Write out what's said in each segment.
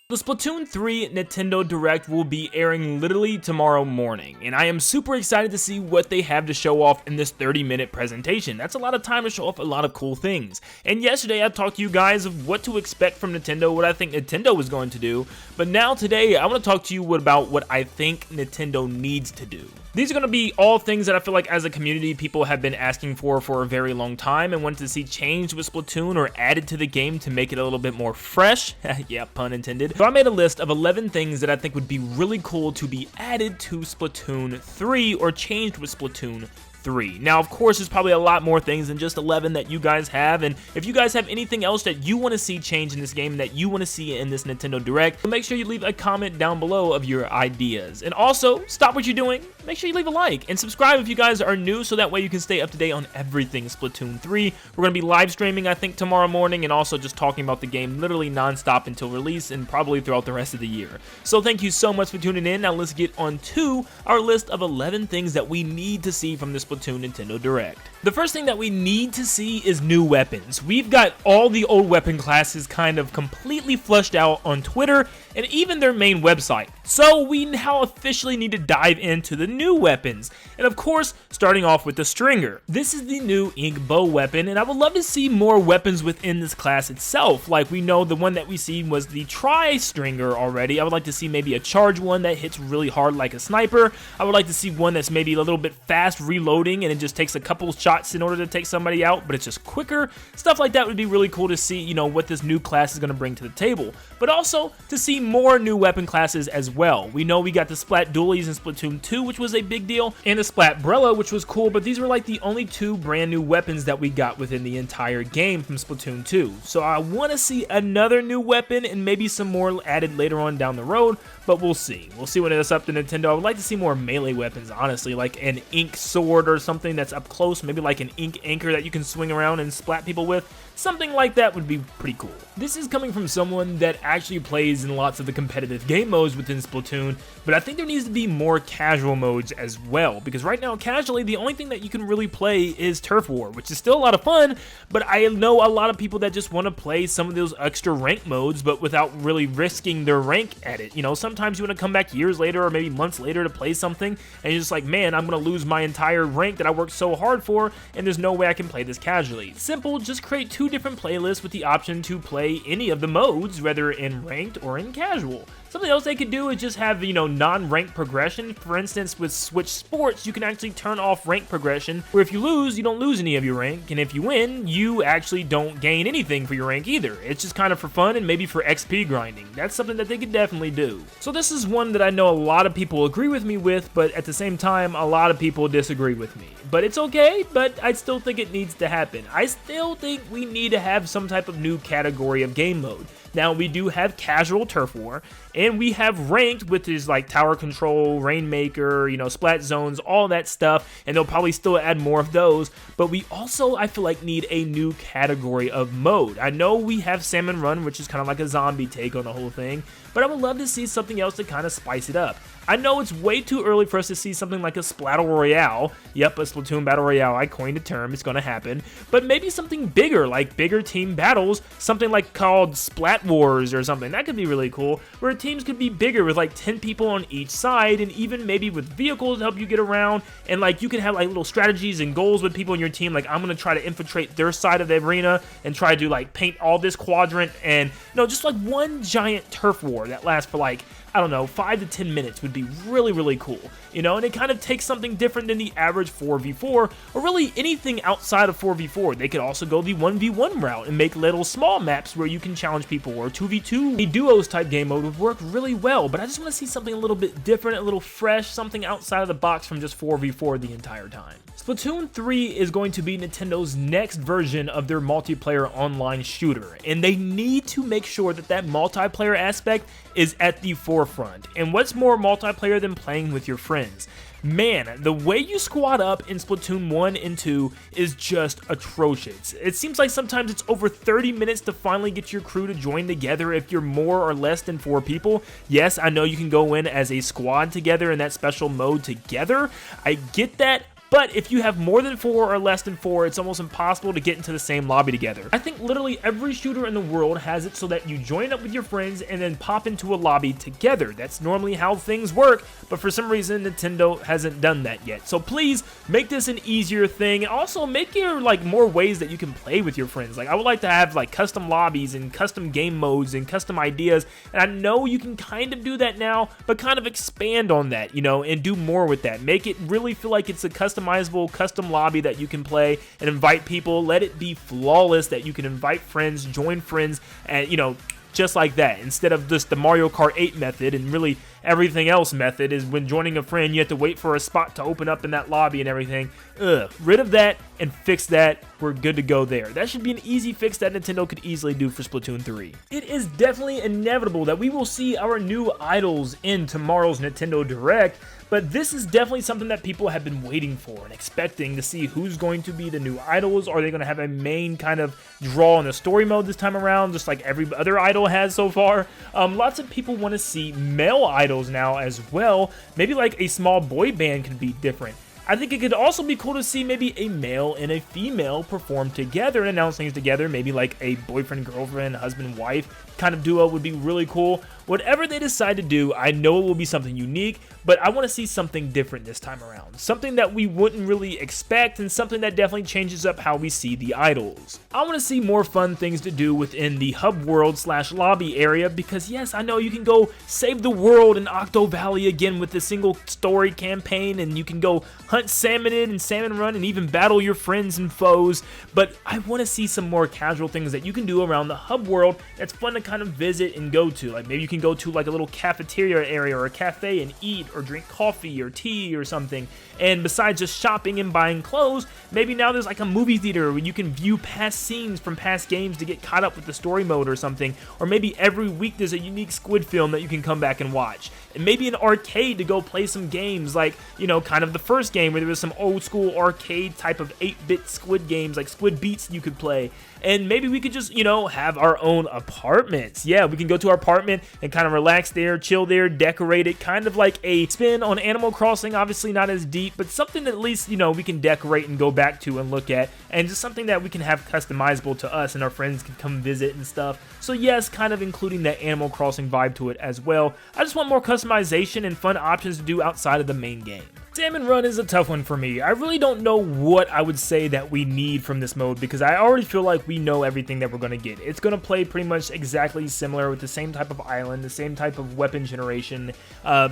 The Splatoon 3 Nintendo Direct will be airing literally tomorrow morning, and I am super excited to see what they have to show off in this 30-minute presentation. That's a lot of time to show off a lot of cool things. And yesterday I talked to you guys of what to expect from Nintendo, what I think Nintendo was going to do, but now today I want to talk to you about what I think Nintendo needs to do. These are going to be all things that I feel like as a community people have been asking for a very long time and wanted to see changed with Splatoon or added to the game to make it a little bit more fresh. Yeah, pun intended. So I made a list of 11 things that I think would be really cool to be added to Splatoon 3 or changed with Splatoon 3. Now, of course, there's probably a lot more things than just 11 that you guys have, and if you guys have anything else that you want to see change in this game that you want to see in this Nintendo Direct, make sure you leave a comment down below of your ideas. And also, stop what you're doing, make sure you leave a like, and subscribe if you guys are new so that way you can stay up to date on everything Splatoon 3. We're going to be live streaming, I think, tomorrow morning, and also just talking about the game literally non-stop until release and probably throughout the rest of the year. So thank you so much for tuning in. Now let's get on to our list of 11 things that we need to see from this Splatoon Nintendo Direct. The first thing that we need to see is new weapons. We've got all the old weapon classes kind of completely flushed out on Twitter and even their main website. So we now officially need to dive into the new weapons. And of course, starting off with the Stringer. This is the new ink bow weapon, and I would love to see more weapons within this class itself. Like, we know the one that we see was the Tri-Stringer already. I would like to see maybe a charge one that hits really hard like a sniper. I would like to see one that's maybe a little bit fast reloading and it just takes a couple shots in order to take somebody out, but it's just quicker. Stuff like that would be really cool to see, you know, what this new class is going to bring to the table. But also to see more new weapon classes as well. We know we got the Splat Dualies in Splatoon 2, which was a big deal, and the Splat Brella, which was cool, but these were like the only two brand new weapons that we got within the entire game from Splatoon 2. So I want to see another new weapon and maybe some more added later on down the road, but we'll see. We'll see when it's up to Nintendo. I would like to see more melee weapons, honestly, like an ink sword or something that's up close, maybe like an ink anchor that you can swing around and splat people with. Something like that would be pretty cool. This is coming from someone that actually plays in lots of the competitive game modes within Splatoon, but I think there needs to be more casual modes as well, because right now, casually, the only thing that you can really play is Turf War, which is still a lot of fun, but I know a lot of people that just want to play some of those extra rank modes, but without really risking their rank at it. You know, sometimes you want to come back years later or maybe months later to play something, and you're just like, man, I'm going to lose my entire rank that I worked so hard for, and there's no way I can play this casually. Simple, just create two different playlists with the option to play any of the modes, whether in ranked or in casual. Something else they could do is just have, you know, non-ranked progression. For instance, with Switch Sports, you can actually turn off rank progression, where if you lose, you don't lose any of your rank, and if you win, you actually don't gain anything for your rank either. It's just kind of for fun and maybe for XP grinding. That's something that they could definitely do. So this is one that I know a lot of people agree with me with, but at the same time, a lot of people disagree with me. But it's okay, but I still think it needs to happen. I still think we need to have some type of new category of game mode. Now, we do have casual Turf War, and we have ranked, which is like Tower Control, Rainmaker, you know, Splat Zones, all that stuff, and they'll probably still add more of those, but we also, I feel like, need a new category of mode. I know we have Salmon Run, which is kind of like a zombie take on the whole thing, but I would love to see something else to kind of spice it up. I know it's way too early for us to see something like a Splattle Royale. Yep, a Splatoon Battle Royale. I coined a term. It's going to happen. But maybe something bigger, like bigger team battles. Something like called Splat Wars or something. That could be really cool, where teams could be bigger with like 10 people on each side, and even maybe with vehicles to help you get around. And like you can have like little strategies and goals with people in your team. Like, I'm going to try to infiltrate their side of the arena and try to like paint all this quadrant. And, you know, just like one giant turf war that lasts for like, I don't know, 5 to 10 minutes would be really, really cool, you know, and it kind of takes something different than the average 4v4, or really anything outside of 4v4. They could also go the 1v1 route and make little small maps where you can challenge people, or 2v2. A duos type game mode would work really well, but I just want to see something a little bit different, a little fresh, something outside of the box from just 4v4 the entire time. Splatoon 3 is going to be Nintendo's next version of their multiplayer online shooter, and they need to make sure that that multiplayer aspect is at the forefront. And what's more multiplayer than playing with your friends? Man, the way you squad up in Splatoon 1 and 2 is just atrocious. It seems like sometimes it's over 30 minutes to finally get your crew to join together if you're more or less than 4 people. Yes, I know you can go in as a squad together in that special mode together. I get that, but if you have more than 4 or less than 4, it's almost impossible to get into the same lobby together. I think literally every shooter in the world has it so that you join up with your friends and then pop into a lobby together. That's normally how things work, but for some reason Nintendo hasn't done that yet. So please make this an easier thing, and also make your like more ways that you can play with your friends. Like I would like to have like custom lobbies and custom game modes and custom ideas, and I know you can kind of do that now, but kind of expand on that, you know, and do more with that. Make it really feel like it's a customizable custom lobby that you can play and invite people. Let it be flawless that you can invite friends, join friends, and you know, just like that, instead of just the Mario Kart 8 method and really everything else method is when joining a friend you have to wait for a spot to open up in that lobby and everything. Rid of that and fix that. We're good to go there. That should be an easy fix that Nintendo could easily do for Splatoon 3. It is definitely inevitable that we will see our new idols in tomorrow's Nintendo Direct, but this is definitely something that people have been waiting for and expecting to see who's going to be the new idols. Are they going to have a main kind of draw in the story mode this time around, just like every other idol has so far? Lots of people want to see male idols now as well. Maybe like a small boy band could be different. I think it could also be cool to see maybe a male and a female perform together and announce things together. Maybe like a boyfriend, girlfriend, husband, wife kind of duo would be really cool. Whatever they decide to do, I know it will be something unique, but I want to see something different this time around. Something that we wouldn't really expect, and something that definitely changes up how we see the idols. I want to see more fun things to do within the hub world / lobby area, because yes, I know you can go save the world in Octo Valley again with a single story campaign, and you can go hunt salmonid and salmon run and even battle your friends and foes, but I want to see some more casual things that you can do around the hub world that's fun to kind of visit and go to. Like maybe you can go to like a little cafeteria area or a cafe and eat or drink coffee or tea or something. And besides just shopping and buying clothes, maybe now there's like a movie theater where you can view past scenes from past games to get caught up with the story mode or something. Or maybe every week there's a unique Squid film that you can come back and watch. And maybe an arcade to go play some games like, you know, kind of the first game where there was some old school arcade type of 8-bit Squid games like Squid Beats you could play. And maybe we could just, you know, have our own apartments. Yeah, we can go to our apartment and kind of relax there, chill there, decorate it, kind of like a spin on Animal Crossing. Obviously not as deep, but something that at least, you know, we can decorate and go back to and look at, and just something that we can have customizable to us and our friends can come visit and stuff. So yes, kind of including that Animal Crossing vibe to it as well. I just want more customization and fun options to do outside of the main game. Salmon Run is a tough one for me. I really don't know what I would say that we need from this mode, because I already feel like we know everything that we're going to get. It's going to play pretty much exactly similar with the same type of island, the same type of weapon generation,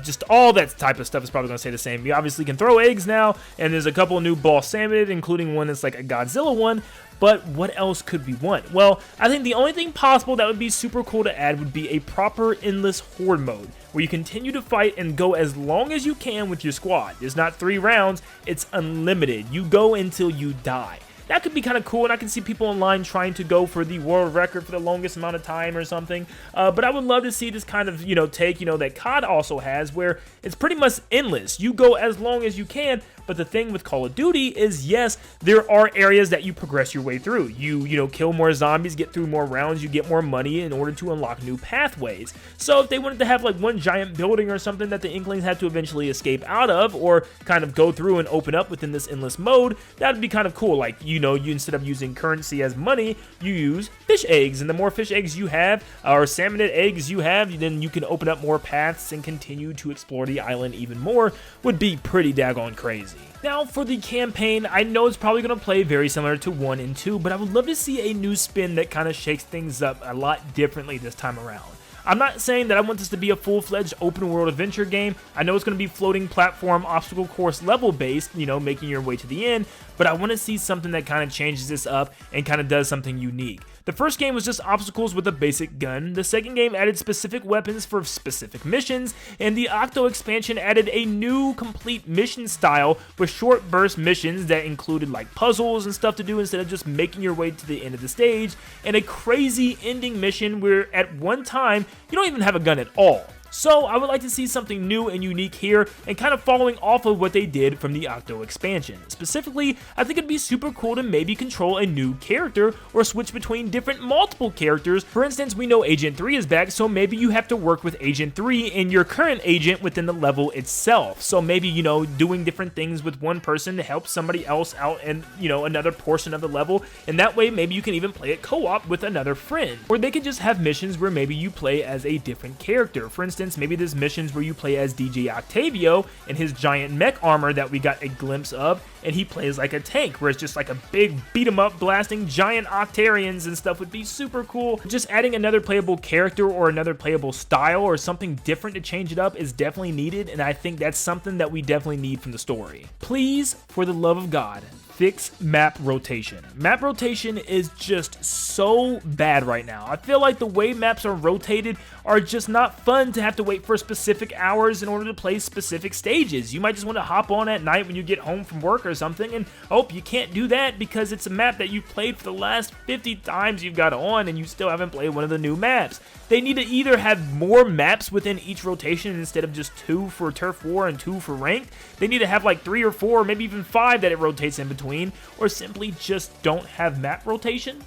just all that type of stuff is probably going to stay the same. We obviously can throw eggs now, and there's a couple new boss salmon, including one that's like a Godzilla one. But what else could we want? Well, I think the only thing possible that would be super cool to add would be a proper endless horde mode, where you continue to fight and go as long as you can with your squad. It's not 3 rounds, it's unlimited. You go until you die. That could be kind of cool, and I can see people online trying to go for the world record for the longest amount of time or something. But I would love to see this kind of, you know, take, you know, that COD also has, where it's pretty much endless. You go as long as you can, but the thing with Call of Duty is, yes, there are areas that you progress your way through. You know, kill more zombies, get through more rounds, you get more money in order to unlock new pathways. So if they wanted to have like one giant building or something that the Inklings had to eventually escape out of, or kind of go through and open up within this endless mode, that would be kind of cool. Like, you know, you instead of using currency as money, you use fish eggs, and the more fish eggs you have, or salmonid eggs you have, then you can open up more paths and continue to explore the island even more. Would be pretty daggone crazy. Now for the campaign, I know it's probably going to play very similar to 1 and 2, but I would love to see a new spin that kind of shakes things up a lot differently this time around. I'm not saying that I want this to be a full-fledged open world adventure game. I know it's going to be floating platform, obstacle course level based, you know, making your way to the end, but I want to see something that kind of changes this up and kind of does something unique. The first game was just obstacles with a basic gun, the second game added specific weapons for specific missions, and the Octo expansion added a new complete mission style with short burst missions that included like puzzles and stuff to do instead of just making your way to the end of the stage, and a crazy ending mission where at one time you don't even have a gun at all. So I would like to see something new and unique here, and kind of following off of what they did from the Octo expansion. Specifically, I think it'd be super cool to maybe control a new character or switch between different multiple characters. For instance, we know Agent 3 is back, so maybe you have to work with Agent 3 and your current agent within the level itself. So maybe, you know, doing different things with one person to help somebody else out and, you know, another portion of the level, and that way maybe you can even play it co-op with another friend. Or they could just have missions where maybe you play as a different character. For instance, maybe there's missions where you play as DJ Octavio and his giant mech armor that we got a glimpse of, and he plays like a tank, where it's just like a big beat-em-up blasting giant Octarians and stuff would be super cool. Just adding another playable character or another playable style or something different to change it up is definitely needed, and I think that's something that we definitely need from the story. Please, for the love of God, fix map rotation. Map rotation is just so bad right now. I feel like the way maps are rotated are just not fun to have to wait for specific hours in order to play specific stages. You might just want to hop on at night when you get home from work or something, and you can't do that because it's a map that you've played for the last 50 times you've got on and you still haven't played one of the new maps. They need to either have more maps within each rotation instead of just 2 for Turf War and 2 for Ranked. They need to have like 3 or 4, maybe even 5 that it rotates in between, or simply just don't have map rotation.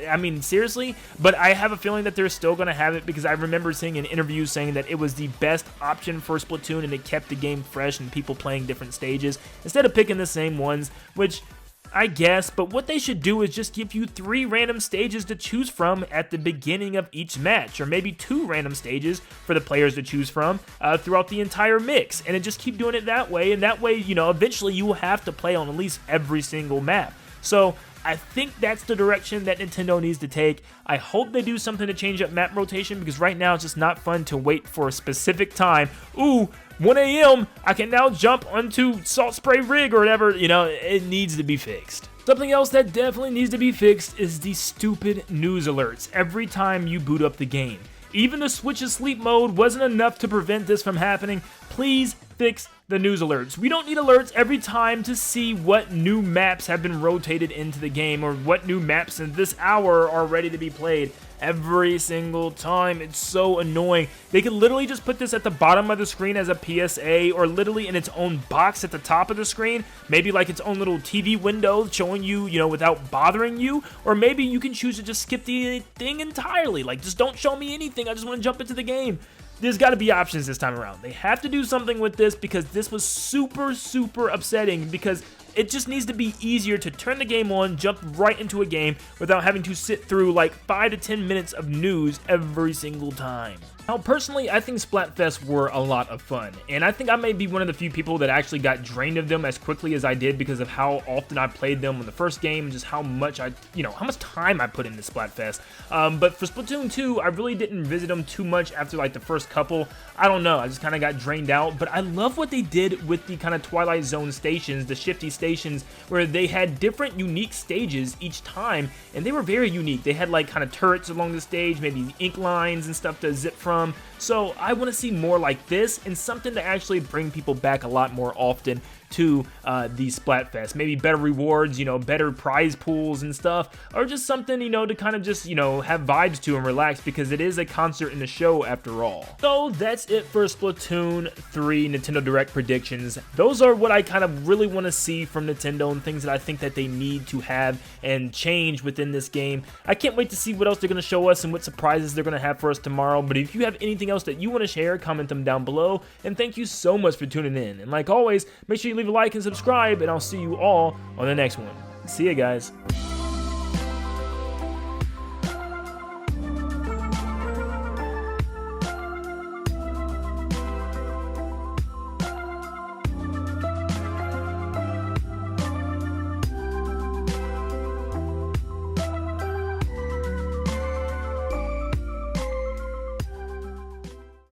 I mean, seriously, but I have a feeling that they're still going to have it because I remember seeing an interview saying that it was the best option for Splatoon and it kept the game fresh and people playing different stages instead of picking the same ones, which I guess, but what they should do is just give you 3 random stages to choose from at the beginning of each match, or maybe 2 random stages for the players to choose from throughout the entire mix, and then just keep doing it that way, and that way, you know, eventually you will have to play on at least every single map. So I think that's the direction that Nintendo needs to take. I hope they do something to change up map rotation, because right now it's just not fun to wait for a specific time. Ooh, 1 a.m., I can now jump onto Salt Spray Rig or whatever. You know, it needs to be fixed. Something else that definitely needs to be fixed is the stupid news alerts every time you boot up the game. Even the Switch Asleep mode wasn't enough to prevent this from happening. Please fix the news alerts. We don't need alerts every time to see what new maps have been rotated into the game or what new maps in this hour are ready to be played. Every single time. It's so annoying. They could literally just put this at the bottom of the screen as a PSA, or literally in its own box at the top of the screen, maybe like its own little TV window showing you, you know, without bothering you, or maybe you can choose to just skip the thing entirely, like just don't show me anything, I just want to jump into the game. There's got to be options this time around. They have to do something with this because this was super upsetting, because it just needs to be easier to turn the game on, jump right into a game without having to sit through like 5 to 10 minutes of news every single time. Now, personally, I think Splatfests were a lot of fun, and I think I may be one of the few people that actually got drained of them as quickly as I did because of how often I played them in the first game and just how much how much time I put into Splatfest. But for Splatoon 2, I really didn't visit them too much after like the first couple. I don't know, I just kind of got drained out, but I love what they did with the kind of Twilight Zone stations, the shifty stations, where they had different unique stages each time, and they were very unique. They had like kind of turrets along the stage, maybe ink lines and stuff to zip from. So I want to see more like this, and something to actually bring people back a lot more often to the Splatfest. Maybe better rewards, you know, better prize pools and stuff, or just something, you know, to kind of just, you know, have vibes to and relax, because it is a concert and a show after all. So that's it for Splatoon 3 Nintendo Direct predictions. Those are what I kind of really want to see from Nintendo and things that I think that they need to have and change within this game. I can't wait to see what else they're going to show us and what surprises they're going to have for us tomorrow. But if you have anything else that you want to share, comment them down below. And thank you so much for tuning in. And like always, make sure you leave a like and subscribe, and I'll see you all on the next one. See ya, guys.